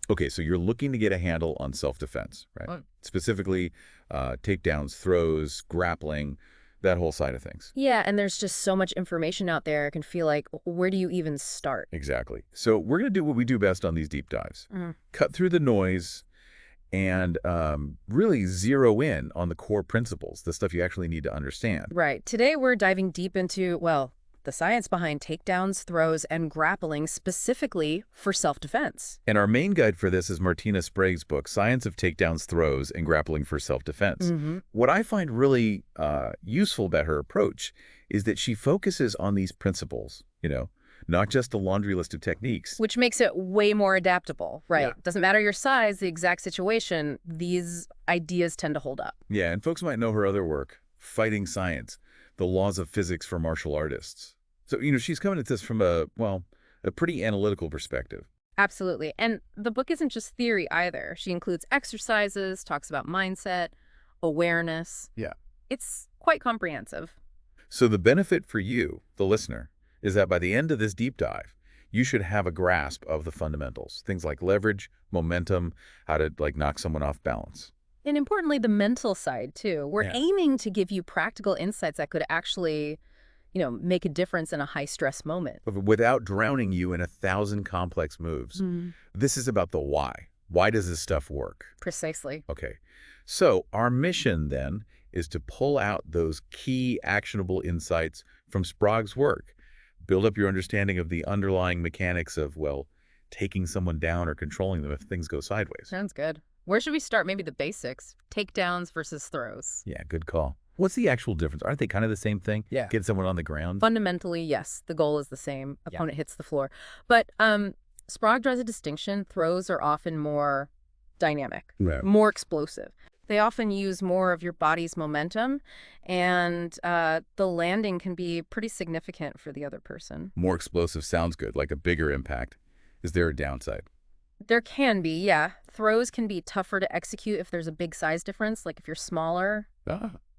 Okay, so you're looking to get a handle on self-defense, right? Right. Specifically, takedowns, throws, grappling, that whole side of things. Yeah, and there's just so much information out there. It can feel like, where do you even start? Exactly. So we're going to do what we do best on these deep dives. Mm. Cut through the noise and really zero in on the core principles, the stuff you actually need to understand. Right. Today we're diving deep into, well, the science behind takedowns, throws, and grappling specifically for self-defense. And our main guide for this is Martina Sprague's book, Science of Takedowns, Throws, and Grappling for Self-Defense. Mm-hmm. What I find really useful about her approach is that she focuses on these principles, not just a laundry list of techniques. Which makes it way more adaptable, right? Yeah. Doesn't matter your size, the exact situation, these ideas tend to hold up. Yeah, and folks might know her other work, Fighting Science, The Laws of Physics for Martial Artists. So, she's coming at this from a pretty analytical perspective. Absolutely. And the book isn't just theory either. She includes exercises, talks about mindset, awareness. Yeah. It's quite comprehensive. So the benefit for you, the listener, is that by the end of this deep dive, you should have a grasp of the fundamentals, things like leverage, momentum, how to knock someone off balance. And importantly, the mental side, too. We're aiming to give you practical insights that could actually, make a difference in a high-stress moment. Without drowning you in 1,000 complex moves. This is about the why. Why does this stuff work? Precisely. Okay. So our mission, then, is to pull out those key actionable insights from Sprague's work, build up your understanding of the underlying mechanics of, taking someone down or controlling them if things go sideways. Sounds good. Where should we start? Maybe the basics. Takedowns versus throws. Yeah, good call. What's the actual difference? Aren't they kind of the same thing? Yeah. Get someone on the ground? Fundamentally, yes, the goal is the same. Opponent hits the floor. But Sprague draws a distinction. Throws are often more dynamic, more explosive. They often use more of your body's momentum, and the landing can be pretty significant for the other person. More explosive sounds good, like a bigger impact. Is there a downside? There can be, yeah. Throws can be tougher to execute if there's a big size difference, like if you're smaller.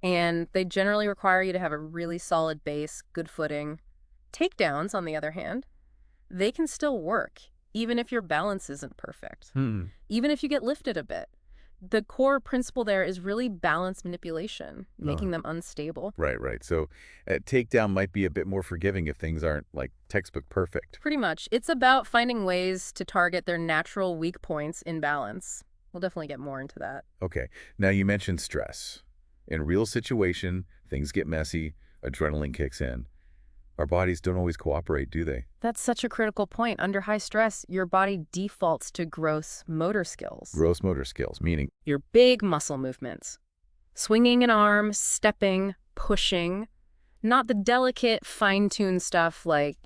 And they generally require you to have a really solid base, good footing. Takedowns, on the other hand, they can still work, even if your balance isn't perfect. Even if you get lifted a bit. The core principle there is really balance manipulation, making them unstable. Right. So a takedown might be a bit more forgiving if things aren't textbook perfect. Pretty much. It's about finding ways to target their natural weak points in balance. We'll definitely get more into that. Okay. Now you mentioned stress. In real situation, things get messy, adrenaline kicks in. Our bodies don't always cooperate, do they? That's such a critical point. Under high stress, your body defaults to gross motor skills. Gross motor skills, meaning? Your big muscle movements. Swinging an arm, stepping, pushing. Not the delicate, fine-tuned stuff like,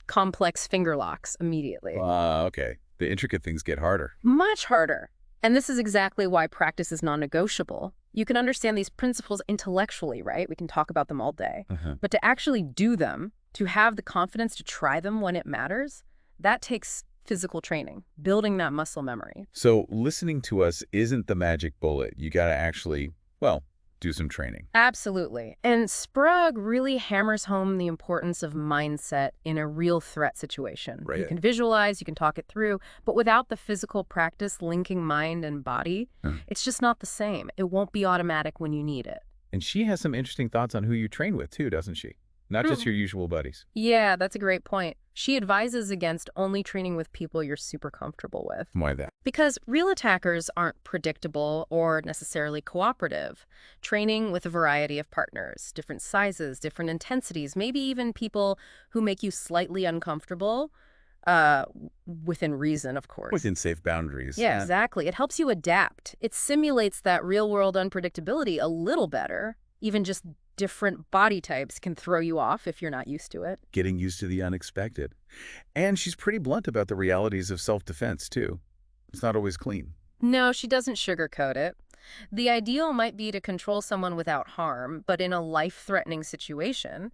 complex finger locks immediately. Okay. The intricate things get harder. Much harder. And this is exactly why practice is non-negotiable. You can understand these principles intellectually, right? We can talk about them all day. But to actually do them, to have the confidence to try them when it matters, that takes physical training, building that muscle memory. So listening to us isn't the magic bullet. You got to actually, do some training. Absolutely. And Sprague really hammers home the importance of mindset in a real threat situation. Right. You can visualize, you can talk it through, but without the physical practice linking mind and body, it's just not the same. It won't be automatic when you need it. And she has some interesting thoughts on who you train with too, doesn't she? Not just your usual buddies. Yeah, that's a great point. She advises against only training with people you're super comfortable with. Why that? Because real attackers aren't predictable or necessarily cooperative. Training with a variety of partners, different sizes, different intensities, maybe even people who make you slightly uncomfortable, within reason, of course. Within safe boundaries. Yeah, exactly. It helps you adapt. It simulates that real-world unpredictability a little better. Even just different body types can throw you off if you're not used to it. Getting used to the unexpected. And she's pretty blunt about the realities of self-defense, too. It's not always clean. No, she doesn't sugarcoat it. The ideal might be to control someone without harm, but in a life-threatening situation,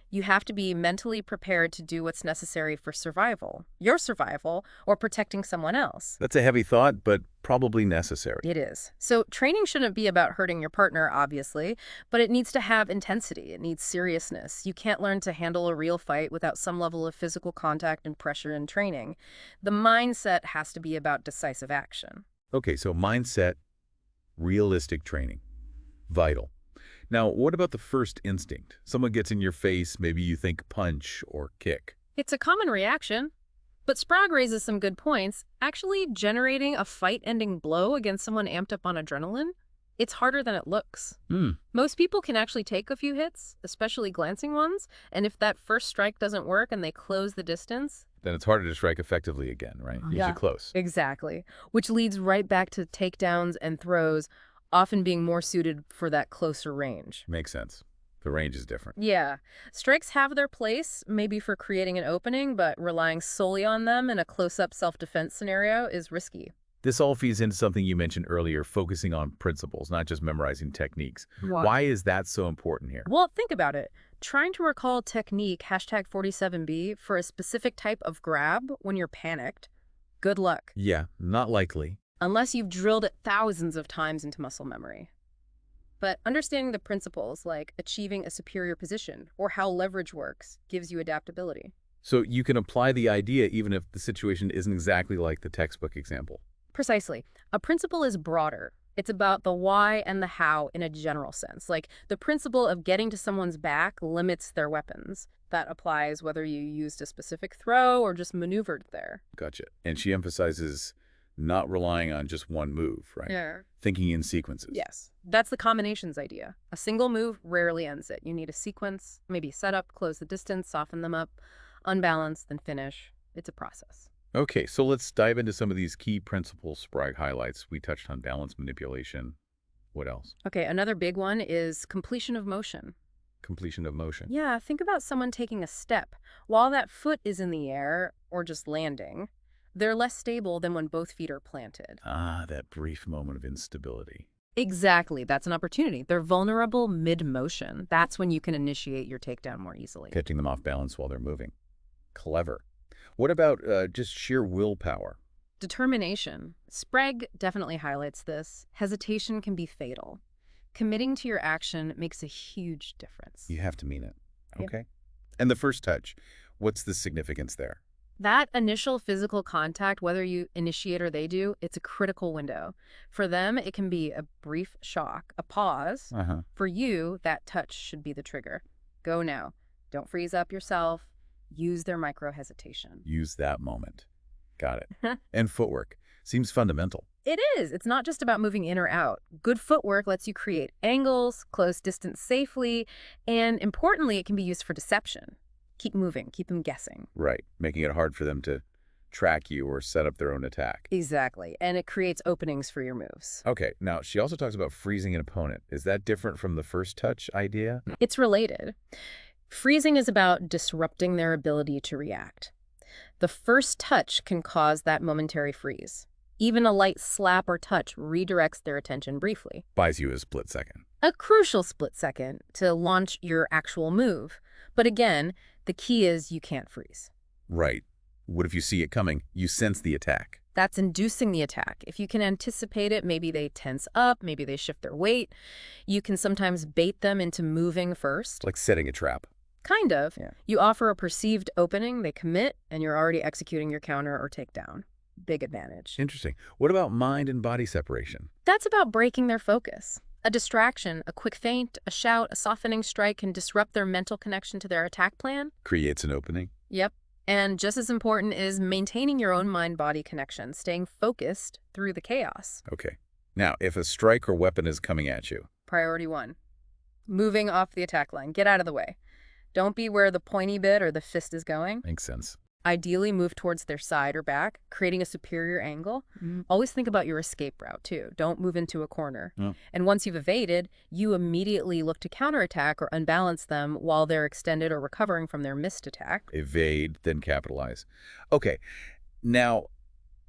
you have to be mentally prepared to do what's necessary for survival, your survival, or protecting someone else. That's a heavy thought, but probably necessary. It is. So training shouldn't be about hurting your partner, obviously, but it needs to have intensity. It needs seriousness. You can't learn to handle a real fight without some level of physical contact and pressure in training. The mindset has to be about decisive action. Okay, so mindset, realistic training, vital. Now, what about the first instinct? Someone gets in your face, maybe you think punch or kick. It's a common reaction. But Sprague raises some good points. Actually generating a fight-ending blow against someone amped up on adrenaline, it's harder than it looks. Most people can actually take a few hits, especially glancing ones, and if that first strike doesn't work and they close the distance... Then it's harder to strike effectively again, right? Usually close. Exactly. Which leads right back to takedowns and throws, often being more suited for that closer range. Makes sense. The range is different. Yeah. Strikes have their place, maybe for creating an opening, but relying solely on them in a close-up self-defense scenario is risky. This all feeds into something you mentioned earlier, focusing on principles, not just memorizing techniques. Why? Why is that so important here? Well, think about it. Trying to recall technique, #47B, for a specific type of grab when you're panicked, good luck. Yeah, not likely. Unless you've drilled it thousands of times into muscle memory. But understanding the principles, like achieving a superior position or how leverage works, gives you adaptability. So you can apply the idea even if the situation isn't exactly like the textbook example. Precisely. A principle is broader. It's about the why and the how in a general sense. Like the principle of getting to someone's back limits their weapons. That applies whether you used a specific throw or just maneuvered there. Gotcha. And she emphasizes not relying on just one move, right? Yeah. Thinking in sequences. Yes. That's the combinations idea. A single move rarely ends it. You need a sequence, maybe set up, close the distance, soften them up, unbalance, then finish. It's a process. Okay, so let's dive into some of these key principles Sprague highlights. We touched on balance manipulation. What else? Okay, another big one is completion of motion. Completion of motion. Yeah, think about someone taking a step. While that foot is in the air, or just landing, they're less stable than when both feet are planted. Ah, that brief moment of instability. Exactly. That's an opportunity. They're vulnerable mid-motion. That's when you can initiate your takedown more easily. Catching them off balance while they're moving. Clever. What about just sheer willpower? Determination. Sprague definitely highlights this. Hesitation can be fatal. Committing to your action makes a huge difference. You have to mean it. Yeah. Okay. And the first touch, what's the significance there? That initial physical contact, whether you initiate or they do, it's a critical window. For them, it can be a brief shock, a pause. For you, that touch should be the trigger. Go now. Don't freeze up yourself. Use their micro-hesitation. Use that moment. Got it. And footwork. Seems fundamental. It is. It's not just about moving in or out. Good footwork lets you create angles, close distance safely, and importantly, it can be used for deception. Keep moving. Keep them guessing. Right. Making it hard for them to track you or set up their own attack. Exactly. And it creates openings for your moves. Okay. Now, she also talks about freezing an opponent. Is that different from the first touch idea? It's related. Freezing is about disrupting their ability to react. The first touch can cause that momentary freeze. Even a light slap or touch redirects their attention briefly. Buys you a split second. A crucial split second to launch your actual move. But again, the key is you can't freeze. Right. What if you see it coming? You sense the attack. That's inducing the attack. If you can anticipate it, maybe they tense up, maybe they shift their weight. You can sometimes bait them into moving first. Like setting a trap. Kind of. Yeah. You offer a perceived opening, they commit, and you're already executing your counter or takedown. Big advantage. Interesting. What about mind and body separation? That's about breaking their focus. A distraction, a quick feint, a shout, a softening strike can disrupt their mental connection to their attack plan. Creates an opening. Yep. And just as important is maintaining your own mind-body connection, staying focused through the chaos. Okay. Now, if a strike or weapon is coming at you. Priority 1. Moving off the attack line. Get out of the way. Don't be where the pointy bit or the fist is going. Makes sense. Ideally, move towards their side or back, creating a superior angle. Always think about your escape route, too. Don't move into a corner. Oh. And once you've evaded, you immediately look to counterattack or unbalance them while they're extended or recovering from their missed attack. Evade, then capitalize. Okay. Now,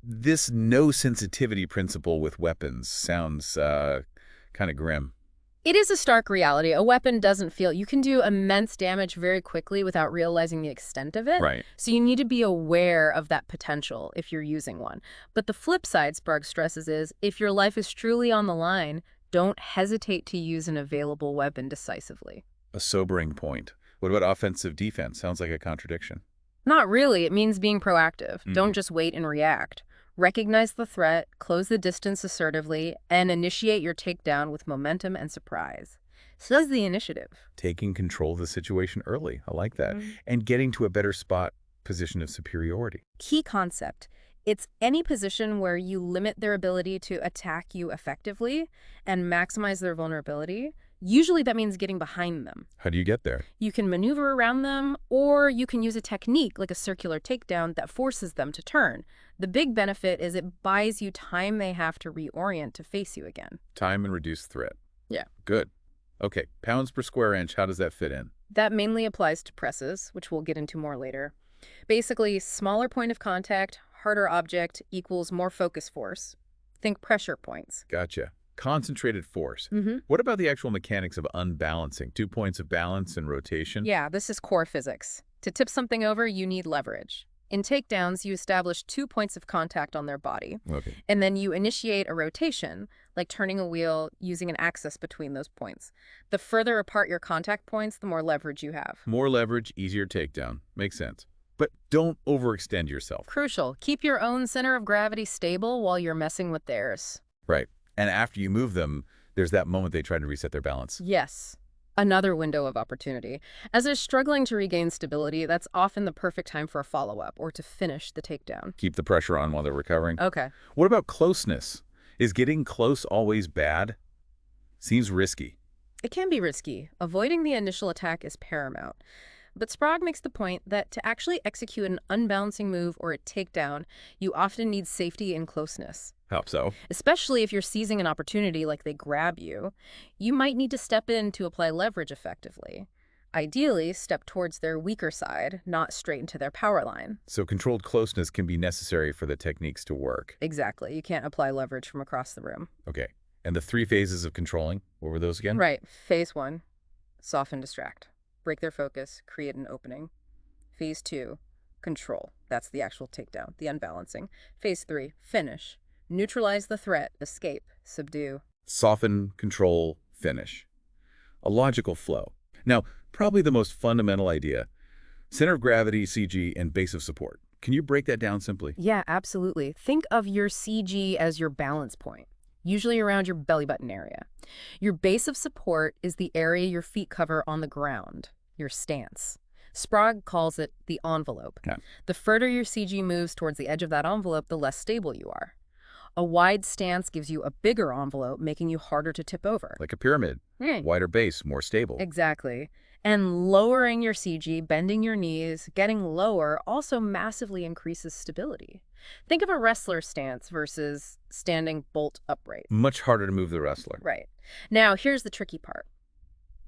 this no sensitivity principle with weapons sounds kind of grim. It is a stark reality. A weapon doesn't feel. You can do immense damage very quickly without realizing the extent of it. Right. So you need to be aware of that potential if you're using one. But the flip side, Sprague stresses, is if your life is truly on the line, don't hesitate to use an available weapon decisively. A sobering point. What about offensive defense? Sounds like a contradiction. Not really. It means being proactive. Mm. Don't just wait and react. Recognize the threat, close the distance assertively, and initiate your takedown with momentum and surprise. So that's the initiative. Taking control of the situation early. I like that. Mhm. And getting to a better spot, position of superiority. Key concept. It's any position where you limit their ability to attack you effectively and maximize their vulnerability. Usually that means getting behind them. How do you get there? You can maneuver around them, or you can use a technique like a circular takedown that forces them to turn. The big benefit is it buys you time they have to reorient to face you again. Time and reduce threat. Yeah. Good. Okay, pounds per square inch, how does that fit in? That mainly applies to presses, which we'll get into more later. Basically, smaller point of contact, harder object equals more focus force. Think pressure points. Gotcha. Concentrated force. Mm-hmm. What about the actual mechanics of unbalancing? 2 points of balance and rotation? Yeah, this is core physics. To tip something over, you need leverage. In takedowns, you establish 2 points of contact on their body, Okay. and then you initiate a rotation, like turning a wheel using an axis between those points. The further apart your contact points, the more leverage you have. More leverage, easier takedown. Makes sense. But don't overextend yourself. Crucial. Keep your own center of gravity stable while you're messing with theirs. Right. And after you move them, there's that moment they try to reset their balance. Yes. Another window of opportunity. As they're struggling to regain stability, that's often the perfect time for a follow-up or to finish the takedown. Keep the pressure on while they're recovering. Okay. What about closeness? Is getting close always bad? Seems risky. It can be risky. Avoiding the initial attack is paramount. But Sprague makes the point that to actually execute an unbalancing move or a takedown, you often need safety and closeness. How so? Especially if you're seizing an opportunity like they grab you, you might need to step in to apply leverage effectively. Ideally, step towards their weaker side, not straight into their power line. So controlled closeness can be necessary for the techniques to work. Exactly. You can't apply leverage from across the room. Okay. And the 3 phases of controlling, what were those again? Right. Phase 1, soften, distract. Break their focus, create an opening. Phase 2, control. That's the actual takedown, the unbalancing. Phase 3, finish. Neutralize the threat, escape, subdue. Soften, control, finish. A logical flow. Now, probably the most fundamental idea, center of gravity, CG, and base of support. Can you break that down simply? Yeah, absolutely. Think of your CG as your balance point, usually around your belly button area. Your base of support is the area your feet cover on the ground, your stance. Sprague calls it the envelope. Yeah. The further your CG moves towards the edge of that envelope, the less stable you are. A wide stance gives you a bigger envelope, making you harder to tip over. Like a pyramid. Wider base, more stable. Exactly. And lowering your CG, bending your knees, getting lower also massively increases stability. Think of a wrestler stance versus standing bolt upright. Much harder to move the wrestler. Right. Now, here's the tricky part.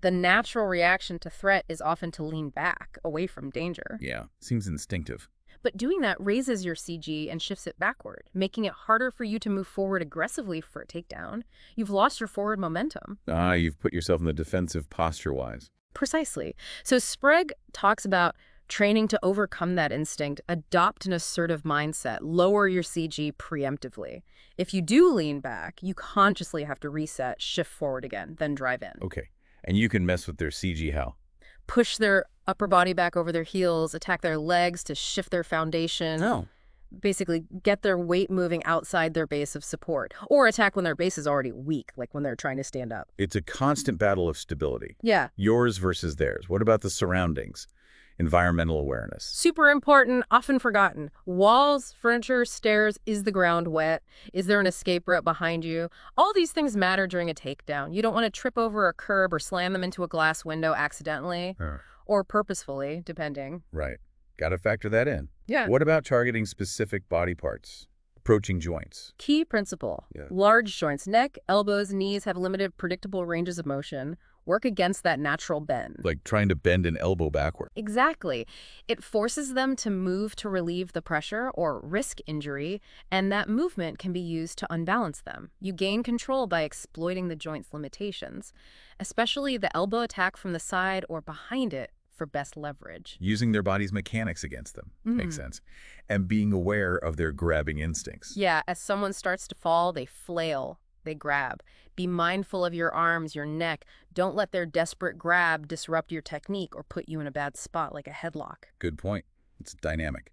The natural reaction to threat is often to lean back, away from danger. Yeah, seems instinctive. But doing that raises your CG and shifts it backward, making it harder for you to move forward aggressively for a takedown. You've lost your forward momentum. You've put yourself in the defensive posture-wise. Precisely. So Sprague talks about training to overcome that instinct, adopt an assertive mindset, lower your CG preemptively. If you do lean back, you consciously have to reset, shift forward again, then drive in. Okay. And you can mess with their CG how? Push their upper body back over their heels, attack their legs to shift their foundation. Oh. Basically, get their weight moving outside their base of support. Or attack when their base is already weak, like when they're trying to stand up. It's a constant battle of stability. Yeah. Yours versus theirs. What about the surroundings? Environmental awareness. Super important, often forgotten. Walls, furniture, stairs. Is the ground wet? Is there an escape route behind you? All these things matter during a takedown. You don't want to trip over a curb or slam them into a glass window accidentally or purposefully, depending. Right. Got to factor that in. Yeah. What about targeting specific body parts? Approaching joints. Key principle. Yeah. Large joints, neck, elbows, knees have limited predictable ranges of motion. work against that natural bend. Like trying to bend an elbow backward. Exactly. It forces them to move to relieve the pressure or risk injury, and that movement can be used to unbalance them. You gain control by exploiting the joint's limitations, especially the elbow attack from the side or behind it for best leverage. Using their body's mechanics against them. Makes sense. And being aware of their grabbing instincts. Yeah, as someone starts to fall, they flail, they grab. Be mindful of your arms, your neck. Don't let their desperate grab disrupt your technique or put you in a bad spot like a headlock. Good point. It's dynamic.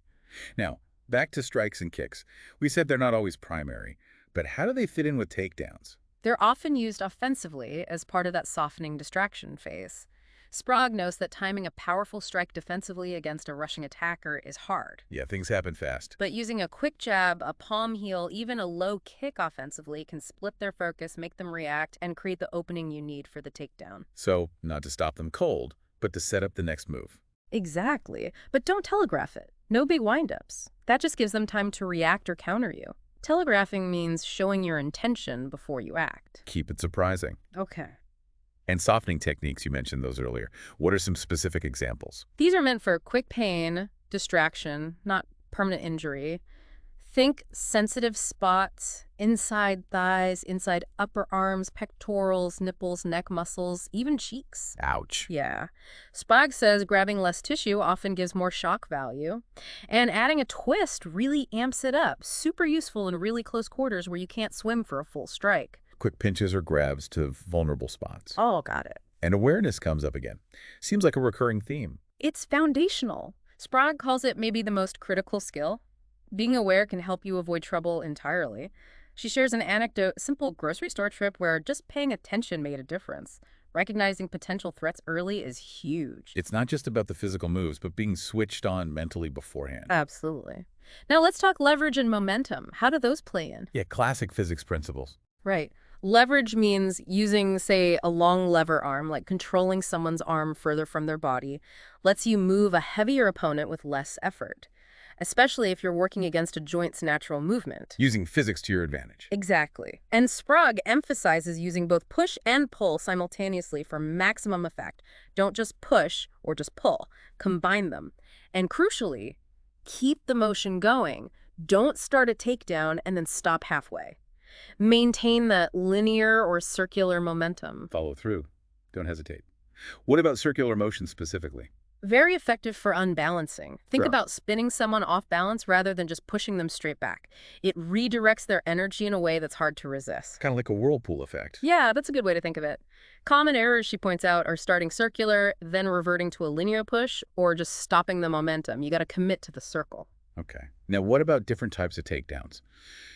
Now, back to strikes and kicks. We said they're not always primary, but how do they fit in with takedowns? They're often used offensively as part of that softening distraction phase. Sprague notes that timing a powerful strike defensively against a rushing attacker is hard. Yeah, things happen fast. But using a quick jab, a palm heel, even a low kick offensively can split their focus, make them react, and create the opening you need for the takedown. So, not to stop them cold, but to set up the next move. Exactly. But don't telegraph it. No big windups. That just gives them time to react or counter you. Telegraphing means showing your intention before you act. Keep it surprising. Okay. And softening techniques, you mentioned those earlier. What are some specific examples? These are meant for quick pain, distraction, not permanent injury. Think sensitive spots, inside thighs, inside upper arms, pectorals, nipples, neck muscles, even cheeks. Ouch. Yeah. Sprague says grabbing less tissue often gives more shock value, and adding a twist really amps it up. Super useful in really close quarters where you can't swim for a full strike. Quick pinches or grabs to vulnerable spots. Oh, got it. And awareness comes up again. Seems like a recurring theme. It's foundational. Sprague calls it maybe the most critical skill. Being aware can help you avoid trouble entirely. She shares an anecdote, simple grocery store trip where just paying attention made a difference. Recognizing potential threats early is huge. It's not just about the physical moves, but being switched on mentally beforehand. Absolutely. Now let's talk leverage and momentum. How do those play in? Yeah, classic physics principles. Right. Leverage means using, say, a long lever arm, like controlling someone's arm further from their body, lets you move a heavier opponent with less effort, especially if you're working against a joint's natural movement. Using physics to your advantage. Exactly. And Sprague emphasizes using both push and pull simultaneously for maximum effect. Don't just push or just pull. Combine them. And crucially, keep the motion going. Don't start a takedown and then stop halfway. Maintain that linear or circular momentum. Follow through. Don't hesitate. What about circular motion specifically? Very effective for unbalancing. Think Sure. about spinning someone off balance rather than just pushing them straight back. It redirects their energy in a way that's hard to resist. Kind of like a whirlpool effect. Yeah, that's a good way to think of it. Common errors, she points out, are starting circular, then reverting to a linear push, or just stopping the momentum. You got to commit to the circle. Okay. Now, what about different types of takedowns?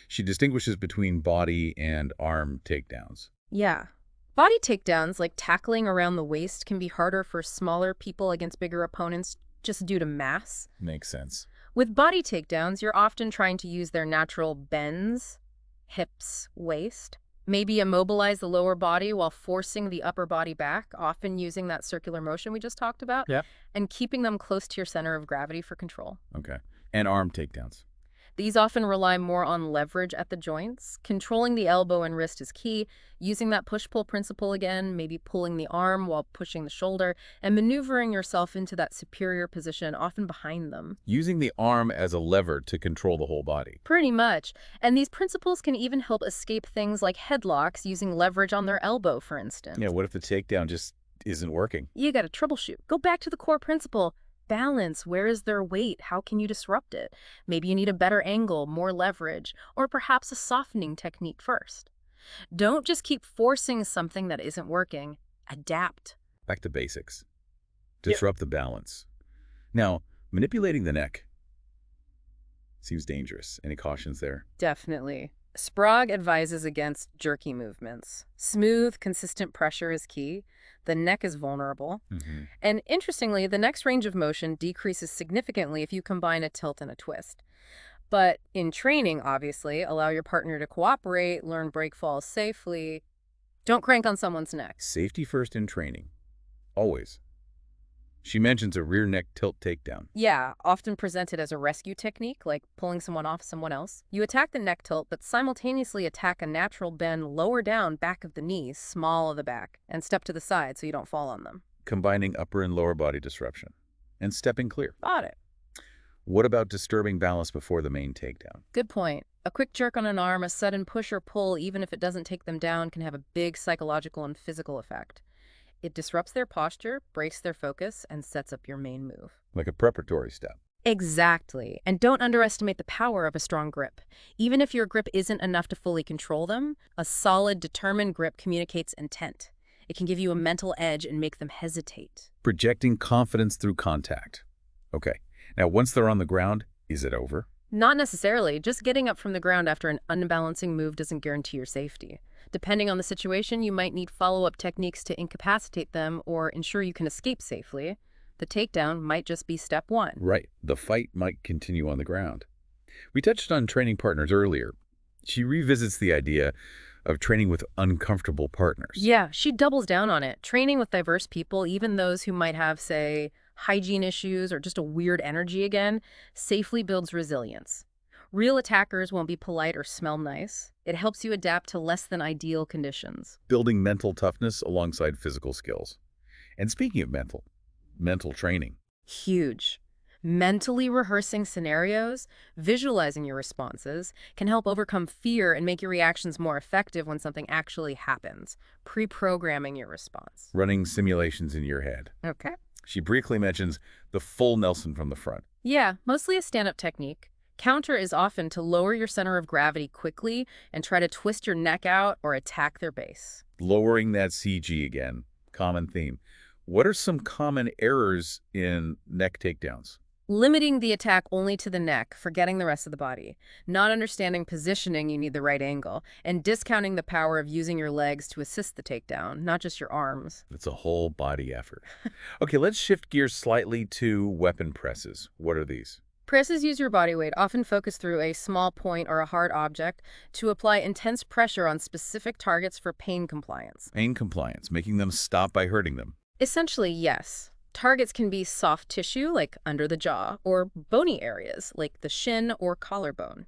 She distinguishes between body and arm takedowns. Yeah. Body takedowns, like tackling around the waist, can be harder for smaller people against bigger opponents just due to mass. Makes sense. With body takedowns, you're often trying to use their natural bends, hips, waist. Maybe immobilize the lower body while forcing the upper body back, often using that circular motion we just talked about, Yeah. and keeping them close to your center of gravity for control. Okay. And arm takedowns. These often rely more on leverage at the joints. Controlling the elbow and wrist is key. Using that push-pull principle again, maybe pulling the arm while pushing the shoulder, and maneuvering yourself into that superior position, often behind them. Using the arm as a lever to control the whole body. Pretty much. And these principles can even help escape things like headlocks using leverage on their elbow, for instance. Yeah, what if the takedown just isn't working? You gotta troubleshoot. Go back to the core principle. Balance. Where is their weight? How can you disrupt it? Maybe you need a better angle, more leverage, or perhaps a softening technique first. Don't just keep forcing something that isn't working. Adapt. Back to basics. Disrupt the balance. Now, manipulating the neck seems dangerous. Any cautions there? Definitely. Sprague advises against jerky movements. Smooth, consistent pressure is key. The neck is vulnerable. And interestingly, the neck's range of motion decreases significantly if you combine a tilt and a twist. But in training, obviously, allow your partner to cooperate, learn break falls safely. Don't crank on someone's neck. Safety first in training. Always. She mentions a rear neck tilt takedown. Yeah, often presented as a rescue technique, like pulling someone off someone else. You attack the neck tilt, but simultaneously attack a natural bend lower down back of the knees, small of the back, and step to the side so you don't fall on them. Combining upper and lower body disruption. And stepping clear. Got it. What about disturbing balance before the main takedown? Good point. A quick jerk on an arm, a sudden push or pull, even if it doesn't take them down, can have a big psychological and physical effect. It disrupts their posture, breaks their focus, and sets up your main move. Like a preparatory step. Exactly. And don't underestimate the power of a strong grip. Even if your grip isn't enough to fully control them, a solid, determined grip communicates intent. It can give you a mental edge and make them hesitate. Projecting confidence through contact. Okay. Now, once they're on the ground, is it over? Not necessarily. Just getting up from the ground after an unbalancing move doesn't guarantee your safety. Depending on the situation, you might need follow-up techniques to incapacitate them or ensure you can escape safely. The takedown might just be step one. Right. The fight might continue on the ground. We touched on training partners earlier. She revisits the idea of training with uncomfortable partners. Yeah, she doubles down on it. Training with diverse people, even those who might have, say, hygiene issues or just a weird energy again, safely builds resilience. Real attackers won't be polite or smell nice. It helps you adapt to less than ideal conditions. Building mental toughness alongside physical skills. And speaking of mental training. Huge. Mentally rehearsing scenarios, visualizing your responses, can help overcome fear and make your reactions more effective when something actually happens. Pre-programming your response. Running simulations in your head. Okay. She briefly mentions the full Nelson from the front. Yeah, mostly a stand-up technique. Counter is often to lower your center of gravity quickly and try to twist your neck out or attack their base. Lowering that CG again. Common theme. What are some common errors in neck takedowns? Limiting the attack only to the neck, forgetting the rest of the body. Not understanding positioning, you need the right angle. And discounting the power of using your legs to assist the takedown, not just your arms. It's a whole body effort. Okay, let's shift gears slightly to weapon presses. What are these? Presses use your body weight, often focused through a small point or a hard object, to apply intense pressure on specific targets for pain compliance. Pain compliance, making them stop by hurting them. Essentially, yes. Targets can be soft tissue, like under the jaw, or bony areas, like the shin or collarbone.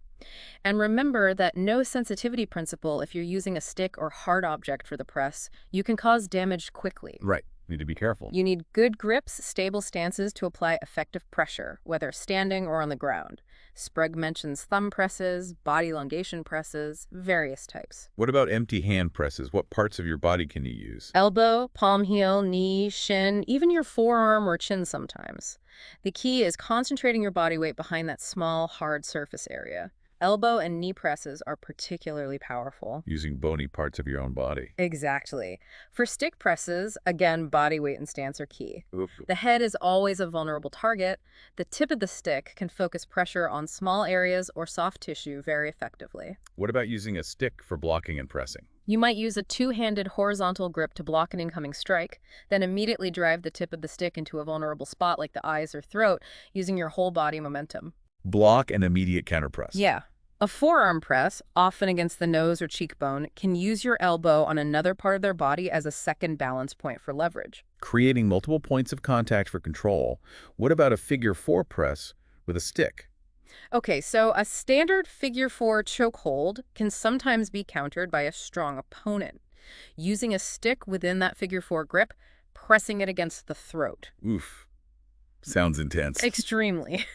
And remember that no sensitivity principle, if you're using a stick or hard object for the press, you can cause damage quickly. Right. Need to be careful. You need good grips, stable stances to apply effective pressure, whether standing or on the ground. Sprague mentions thumb presses, body elongation presses, various types. What about empty hand presses? What parts of your body can you use? Elbow, palm heel, knee, shin, even your forearm or chin sometimes. The key is concentrating your body weight behind that small, hard surface area. Elbow and knee presses are particularly powerful. Using bony parts of your own body. Exactly. For stick presses, again, body weight and stance are key. Oof. The head is always a vulnerable target. The tip of the stick can focus pressure on small areas or soft tissue very effectively. What about using a stick for blocking and pressing? You might use a two-handed horizontal grip to block an incoming strike, then immediately drive the tip of the stick into a vulnerable spot like the eyes or throat using your whole body momentum. Block and immediate counterpress. Yeah. A forearm press, often against the nose or cheekbone, can use your elbow on another part of their body as a second balance point for leverage. Creating multiple points of contact for control. What about a figure 4 press with a stick? Okay, so a standard figure 4 chokehold can sometimes be countered by a strong opponent. Using a stick within that figure 4 grip, pressing it against the throat. Oof. Sounds intense. Extremely.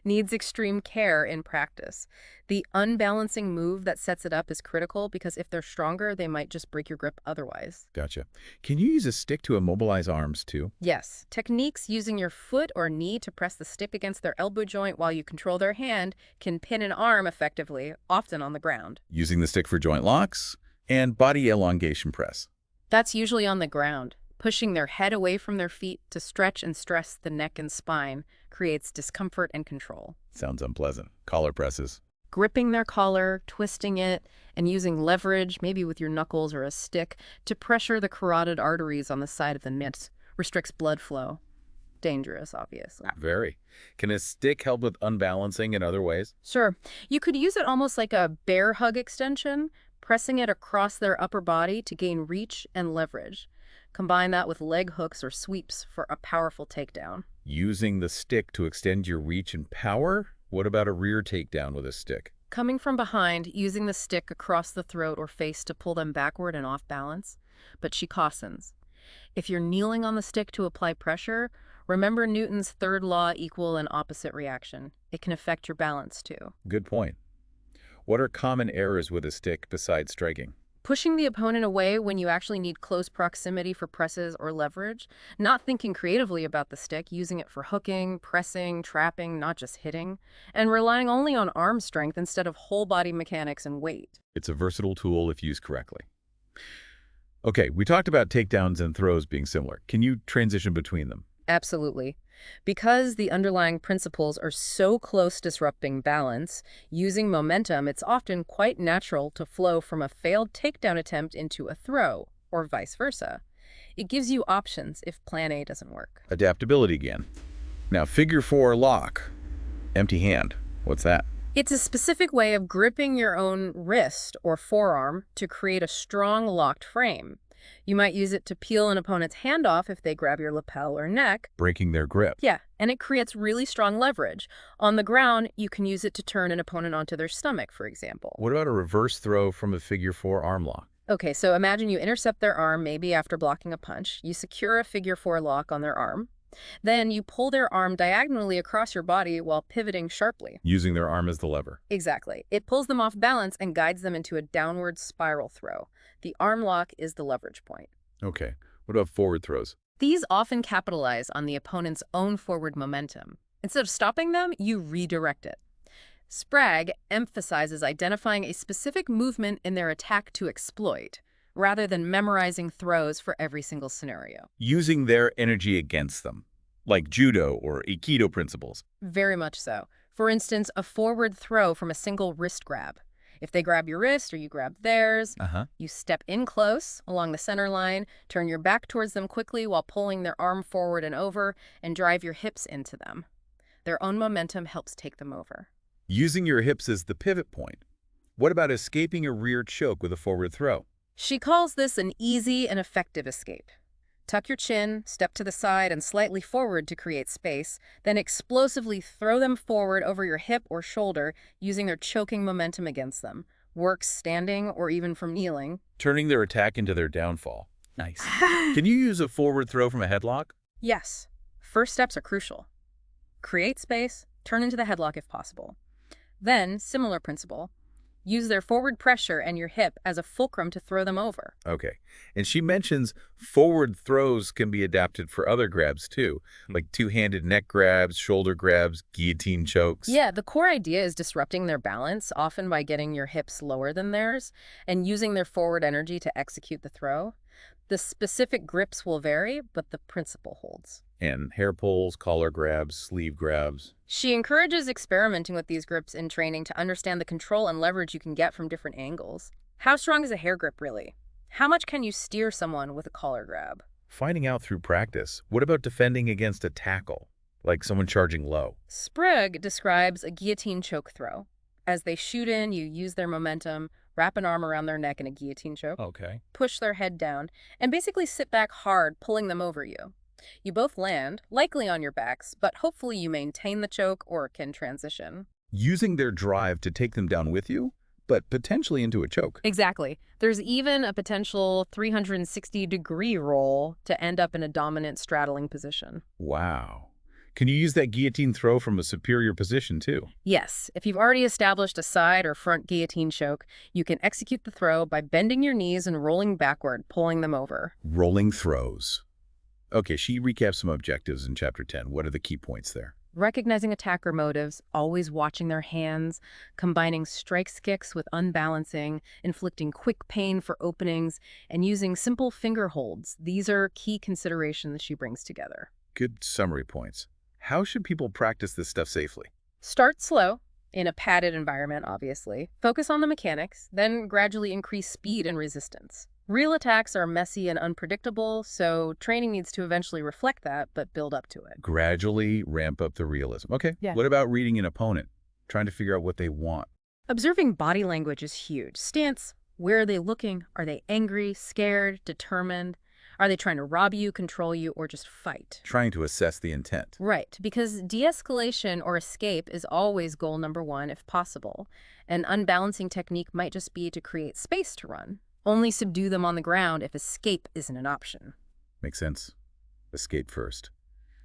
Needs extreme care in practice. The unbalancing move that sets it up is critical because if they're stronger, they might just break your grip otherwise. Gotcha. Can you use a stick to immobilize arms too? Yes. Techniques using your foot or knee to press the stick against their elbow joint while you control their hand can pin an arm effectively, often on the ground. Using the stick for joint locks and body elongation press. That's usually on the ground. Pushing their head away from their feet to stretch and stress the neck and spine creates discomfort and control. Sounds unpleasant. Collar presses. Gripping their collar, twisting it, and using leverage, maybe with your knuckles or a stick, to pressure the carotid arteries on the side of the mitts restricts blood flow. Dangerous, obviously. Very. Can a stick help with unbalancing in other ways? Sure. You could use it almost like a bear hug extension, pressing it across their upper body to gain reach and leverage. Combine that with leg hooks or sweeps for a powerful takedown. Using the stick to extend your reach and power? What about a rear takedown with a stick? Coming from behind, using the stick across the throat or face to pull them backward and off balance. But she cautions, if you're kneeling on the stick to apply pressure, remember Newton's third law, equal and opposite reaction. It can affect your balance too. Good point. What are common errors with a stick besides striking? Pushing the opponent away when you actually need close proximity for presses or leverage, not thinking creatively about the stick, using it for hooking, pressing, trapping, not just hitting, and relying only on arm strength instead of whole body mechanics and weight. It's a versatile tool if used correctly. Okay, we talked about takedowns and throws being similar. Can you transition between them? Absolutely. Because the underlying principles are so close disrupting balance, using momentum, it's often quite natural to flow from a failed takedown attempt into a throw, or vice versa. It gives you options if plan A doesn't work. Adaptability again. Now, figure four lock. Empty hand. What's that? It's a specific way of gripping your own wrist or forearm to create a strong locked frame. You might use it to peel an opponent's hand off if they grab your lapel or neck. Breaking their grip. Yeah, and it creates really strong leverage. On the ground, you can use it to turn an opponent onto their stomach, for example. What about a reverse throw from a figure four arm lock? Okay, so imagine you intercept their arm, maybe after blocking a punch. You secure a figure four lock on their arm. Then you pull their arm diagonally across your body while pivoting sharply. Using their arm as the lever. Exactly. It pulls them off balance and guides them into a downward spiral throw. The arm lock is the leverage point. Okay. What about forward throws? These often capitalize on the opponent's own forward momentum. Instead of stopping them, you redirect it. Sprague emphasizes identifying a specific movement in their attack to exploit, rather than memorizing throws for every single scenario. Using their energy against them, like judo or aikido principles. Very much so. For instance, a forward throw from a single wrist grab. If they grab your wrist or you grab theirs, you step in close along the center line, turn your back towards them quickly while pulling their arm forward and over, and drive your hips into them. Their own momentum helps take them over. Using your hips as the pivot point. What about escaping a rear choke with a forward throw? She calls this an easy and effective escape. Tuck your chin, step to the side and slightly forward to create space, then explosively throw them forward over your hip or shoulder using their choking momentum against them. Works standing or even from kneeling. Turning their attack into their downfall. Nice. Can you use a forward throw from a headlock? Yes. First steps are crucial. Create space, turn into the headlock if possible. Then, similar principle, use their forward pressure and your hip as a fulcrum to throw them over. Okay. And she mentions forward throws can be adapted for other grabs too, like two-handed neck grabs, shoulder grabs, guillotine chokes. Yeah, the core idea is disrupting their balance, often by getting your hips lower than theirs and using their forward energy to execute the throw. The specific grips will vary, but the principle holds. And hair pulls, collar grabs, sleeve grabs. She encourages experimenting with these grips in training to understand the control and leverage you can get from different angles. How strong is a hair grip, really? How much can you steer someone with a collar grab? Finding out through practice. What about defending against a tackle, like someone charging low? Sprague describes a guillotine choke throw. As they shoot in, you use their momentum, wrap an arm around their neck in a guillotine choke, push their head down, and basically sit back hard, pulling them over you. You both land, likely on your backs, but hopefully you maintain the choke or can transition. Using their drive to take them down with you, but potentially into a choke. Exactly. There's even a potential 360-degree roll to end up in a dominant straddling position. Wow. Can you use that guillotine throw from a superior position too? Yes. If you've already established a side or front guillotine choke, you can execute the throw by bending your knees and rolling backward, pulling them over. Rolling throws. Okay, she recaps some objectives in Chapter 10. What are the key points there? Recognizing attacker motives, always watching their hands, combining strikes kicks with unbalancing, inflicting quick pain for openings, and using simple finger holds. These are key considerations she brings together. Good summary points. How should people practice this stuff safely? Start slow, in a padded environment, obviously. Focus on the mechanics, then gradually increase speed and resistance. Real attacks are messy and unpredictable, so training needs to eventually reflect that, but build up to it. Gradually ramp up the realism. Okay, Yeah. What about reading an opponent? Trying to figure out what they want. Observing body language is huge. Stance, where are they looking? Are they angry, scared, determined? Are they trying to rob you, control you, or just fight? Trying to assess the intent. Right, because de-escalation or escape is always goal number one if possible. An unbalancing technique might just be to create space to run. Only subdue them on the ground if escape isn't an option. Makes sense. Escape first.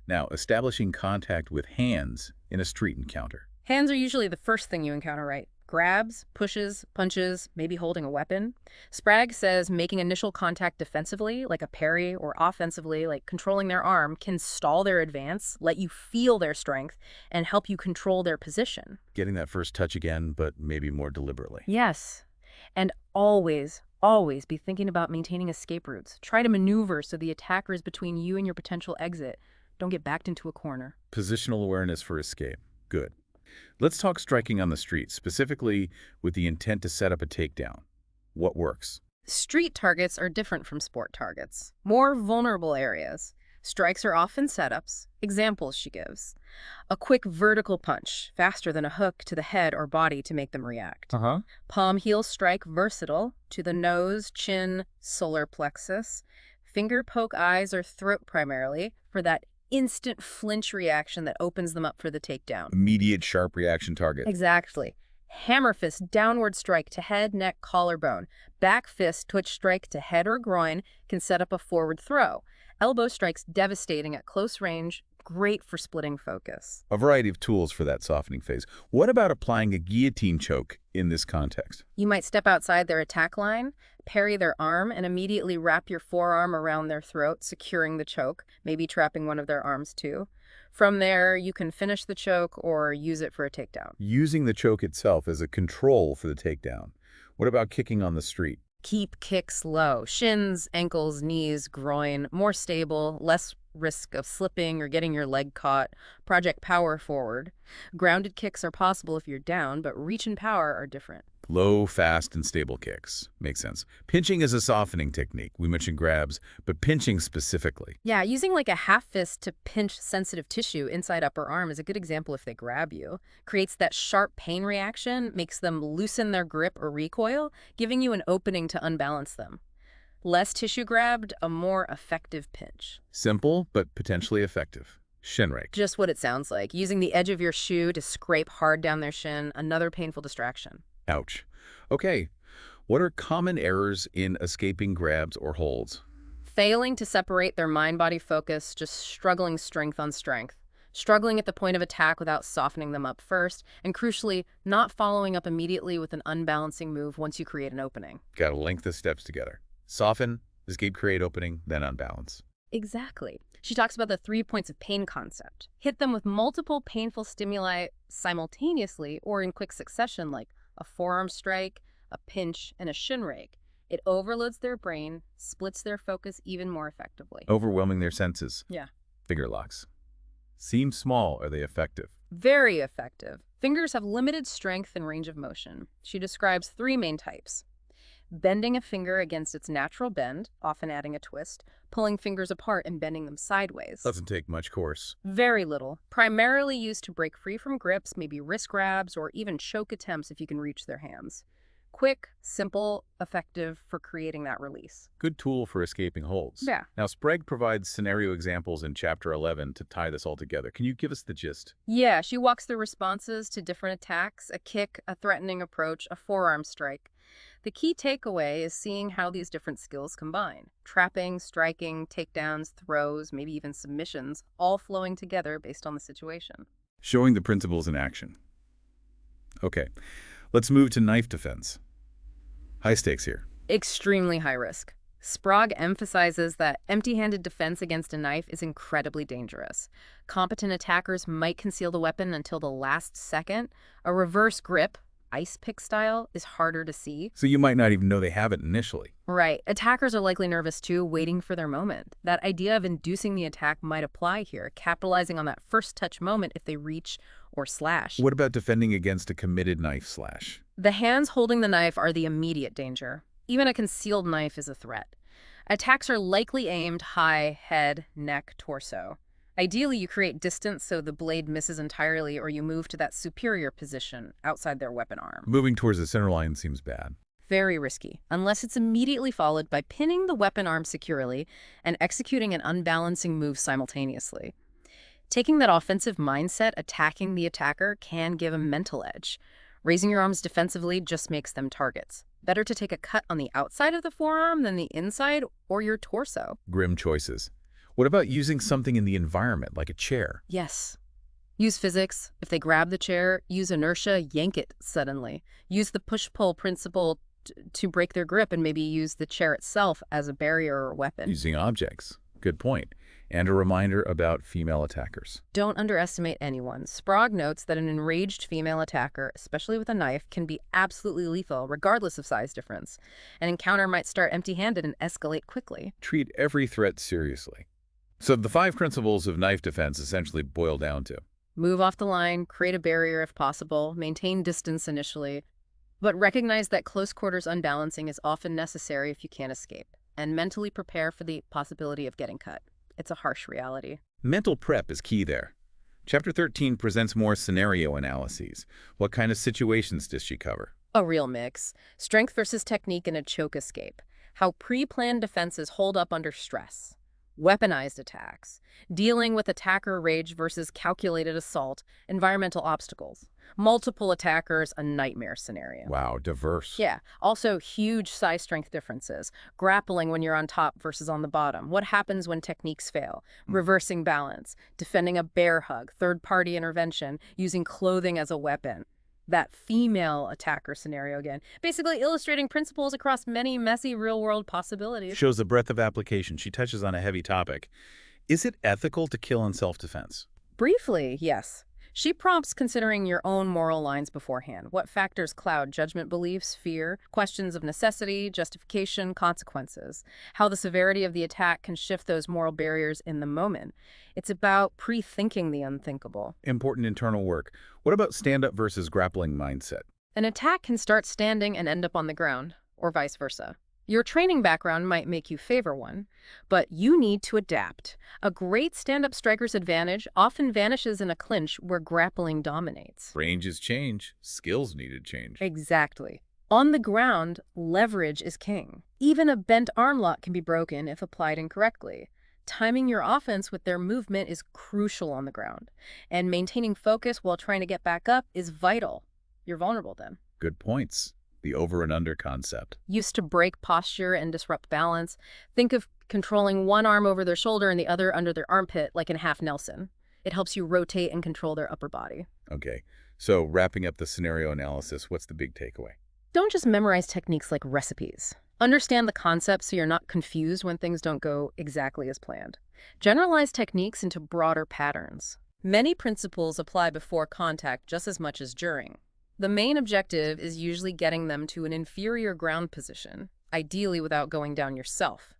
Now, establishing contact with hands in a street encounter. Hands are usually the first thing you encounter, right? Grabs, pushes, punches, maybe holding a weapon. Sprague says making initial contact defensively, like a parry, or offensively, like controlling their arm, can stall their advance, let you feel their strength, and help you control their position. Getting that first touch again, but maybe more deliberately. Yes. And always be thinking about maintaining escape routes. Try to maneuver so the attacker is between you and your potential exit. Don't get backed into a corner. Positional awareness for escape. Good. Let's talk striking on the street, specifically with the intent to set up a takedown. What works? Street targets are different from sport targets. More vulnerable areas. Strikes are often setups. Examples she gives. A quick vertical punch, faster than a hook to the head or body to make them react. Palm heel strike, versatile, to the nose, chin, solar plexus. Finger poke eyes or throat primarily, for that instant flinch reaction that opens them up for the takedown. Immediate sharp reaction target. Exactly. Hammer fist, downward strike to head, neck, collarbone. Back fist, twitch strike to head or groin can set up a forward throw. Elbow strikes devastating at close range, great for splitting focus. A variety of tools for that softening phase. What about applying a guillotine choke in this context? You might step outside their attack line, parry their arm, and immediately wrap your forearm around their throat, securing the choke, maybe trapping one of their arms too. From there, you can finish the choke or use it for a takedown. Using the choke itself as a control for the takedown. What about kicking on the street? Keep kicks low. Shins, ankles, knees, groin, more stable, less risk of slipping or getting your leg caught. Project power forward. Grounded kicks are possible if you're down, but reach and power are different. Low, fast, and stable kicks. Makes sense. Pinching is a softening technique. We mentioned grabs, but pinching specifically. Yeah, using like a half fist to pinch sensitive tissue inside upper arm is a good example if they grab you. Creates that sharp pain reaction, makes them loosen their grip or recoil, giving you an opening to unbalance them. Less tissue grabbed, a more effective pinch. Simple, but potentially effective. Shin rake. Just what it sounds like. Using the edge of your shoe to scrape hard down their shin, another painful distraction. Ouch. Okay, what are common errors in escaping grabs or holds? Failing to separate their mind-body focus, just struggling strength on strength. Struggling at the point of attack without softening them up first, and crucially, not following up immediately with an unbalancing move once you create an opening. Gotta link the steps together. Soften, escape, create opening, then unbalance. Exactly. She talks about the 3 points of pain concept. Hit them with multiple painful stimuli simultaneously or in quick succession, like a forearm strike, a pinch, and a shin rake. It overloads their brain, splits their focus even more effectively. Overwhelming their senses. Yeah. Finger locks. Seem small, are they effective? Very effective. Fingers have limited strength and range of motion. She describes 3 main types. Bending a finger against its natural bend, often adding a twist, pulling fingers apart and bending them sideways. Doesn't take much course. Very little. Primarily used to break free from grips, maybe wrist grabs, or even choke attempts if you can reach their hands. Quick, simple, effective for creating that release. Good tool for escaping holds. Yeah. Now, Sprague provides scenario examples in Chapter 11 to tie this all together. Can you give us the gist? Yeah, she walks through responses to different attacks, a kick, a threatening approach, a forearm strike. The key takeaway is seeing how these different skills combine. Trapping, striking, takedowns, throws, maybe even submissions, all flowing together based on the situation. Showing the principles in action. Okay, let's move to knife defense. High stakes here. Extremely high risk. Sprague emphasizes that empty-handed defense against a knife is incredibly dangerous. Competent attackers might conceal the weapon until the last second. A reverse grip, ice pick style, is harder to see. So you might not even know they have it initially. Right. Attackers are likely nervous too, waiting for their moment. That idea of inducing the attack might apply here, capitalizing on that first touch moment if they reach or slash. What about defending against a committed knife slash? The hands holding the knife are the immediate danger. Even a concealed knife is a threat. Attacks are likely aimed high, head, neck, torso. Ideally, you create distance so the blade misses entirely, or you move to that superior position outside their weapon arm. Moving towards the center line seems bad. very risky, unless it's immediately followed by pinning the weapon arm securely and executing an unbalancing move simultaneously. Taking that offensive mindset, attacking the attacker, can give a mental edge. Raising your arms defensively just makes them targets. Better to take a cut on the outside of the forearm than the inside or your torso. Grim choices. What about using something in the environment, like a chair? Yes. Use physics. If they grab the chair, use inertia, yank it suddenly. Use the push-pull principle to break their grip, and maybe use the chair itself as a barrier or weapon. Using objects. Good point. And a reminder about female attackers. Don't underestimate anyone. Sprague notes that an enraged female attacker, especially with a knife, can be absolutely lethal, regardless of size difference. An encounter might start empty-handed and escalate quickly. Treat every threat seriously. So the 5 principles of knife defense essentially boil down to: move off the line, create a barrier if possible, maintain distance initially, but recognize that close quarters unbalancing is often necessary if you can't escape, and mentally prepare for the possibility of getting cut. It's a harsh reality. mental prep is key there. Chapter 13 presents more scenario analyses. What kind of situations does she cover? A real mix. Strength versus technique in a choke escape. How pre-planned defenses hold up under stress. Weaponized attacks. Dealing with attacker rage versus calculated assault. Environmental obstacles. Multiple attackers, a nightmare scenario. Wow, diverse. Yeah. Also, huge size strength differences. Grappling when you're on top versus on the bottom. What happens when techniques fail? Reversing balance. Defending a bear hug. Third-party intervention. Using clothing as a weapon. That female attacker scenario again. Basically illustrating principles across many messy real-world possibilities. Shows the breadth of application. She touches on a heavy topic. Is it ethical to kill in self-defense? Briefly, yes. She prompts considering your own moral lines beforehand. What factors cloud judgment, beliefs, fear, questions of necessity, justification, consequences. How the severity of the attack can shift those moral barriers in the moment. It's about pre-thinking the unthinkable. Important internal work. What about stand-up versus grappling mindset? An attack can start standing and end up on the ground, or vice versa. Your training background might make you favor one, but you need to adapt. A great stand-up striker's advantage often vanishes in a clinch where grappling dominates. Ranges change. Skills needed change. Exactly. On the ground, leverage is king. Even a bent arm lock can be broken if applied incorrectly. Timing your offense with their movement is crucial on the ground, and maintaining focus while trying to get back up is vital. You're vulnerable then. Good points. The over and under concept. Used to break posture and disrupt balance. Think of controlling one arm over their shoulder and the other under their armpit, like in half Nelson. It helps you rotate and control their upper body. Okay, so wrapping up the scenario analysis, what's the big takeaway? Don't just memorize techniques like recipes. Understand the concepts so you're not confused when things don't go exactly as planned. Generalize techniques into broader patterns. Many principles apply before contact just as much as during. The main objective is usually getting them to an inferior ground position, ideally without going down yourself.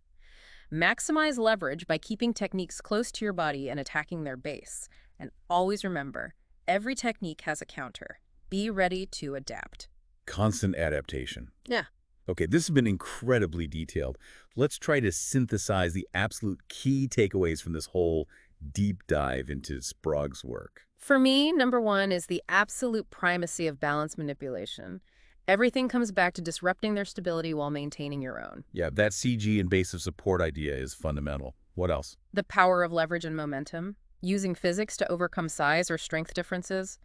Maximize leverage by keeping techniques close to your body and attacking their base. And always remember, every technique has a counter. Be ready to adapt. Constant adaptation. Yeah. Okay, this has been incredibly detailed. Let's try to synthesize the absolute key takeaways from this whole deep dive into Sprague's work. For me, number one is the absolute primacy of balance manipulation. Everything comes back to disrupting their stability while maintaining your own. Yeah, that CG and base of support idea is fundamental. What else? The power of leverage and momentum. Using physics to overcome size or strength differences.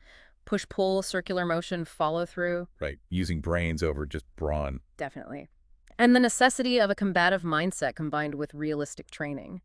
Push-pull, circular motion, follow-through. Right, using brains over just brawn. Definitely. And the necessity of a combative mindset combined with realistic training.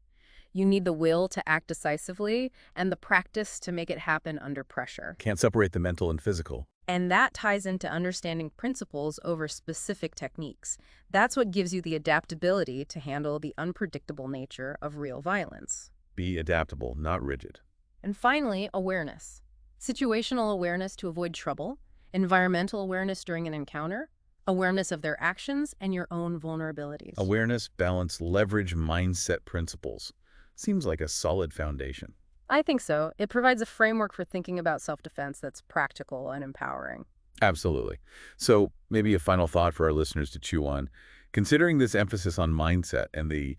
You need the will to act decisively and the practice to make it happen under pressure. Can't separate the mental and physical. And that ties into understanding principles over specific techniques. That's what gives you the adaptability to handle the unpredictable nature of real violence. Be adaptable, not rigid. And finally, awareness. Situational awareness to avoid trouble, environmental awareness during an encounter, awareness of their actions and your own vulnerabilities. Awareness, balance, leverage, mindset principles. Seems like a solid foundation. I think so. It provides a framework for thinking about self-defense that's practical and empowering. Absolutely. So maybe a final thought for our listeners to chew on. Considering this emphasis on mindset and the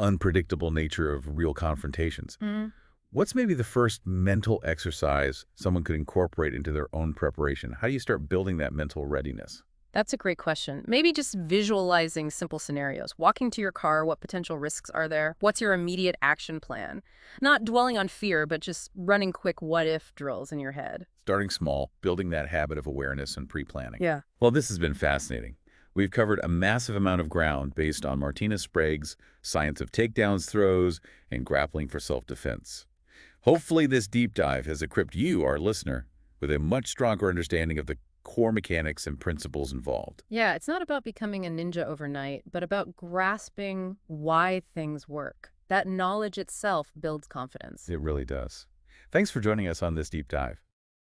unpredictable nature of real confrontations, what's maybe the first mental exercise someone could incorporate into their own preparation? How do you start building that mental readiness? That's a great question. Maybe just visualizing simple scenarios. Walking to your car, what potential risks are there? What's your immediate action plan? Not dwelling on fear, but just running quick what-if drills in your head. Starting small, building that habit of awareness and pre-planning. Yeah. Well, this has been fascinating. We've covered a massive amount of ground based on Martina Sprague's science of takedowns throws and grappling for self-defense. Hopefully this deep dive has equipped you, our listener, with a much stronger understanding of the core mechanics and principles involved. Yeah, it's not about becoming a ninja overnight, but about grasping why things work. That knowledge itself builds confidence. It really does. Thanks for joining us on this deep dive.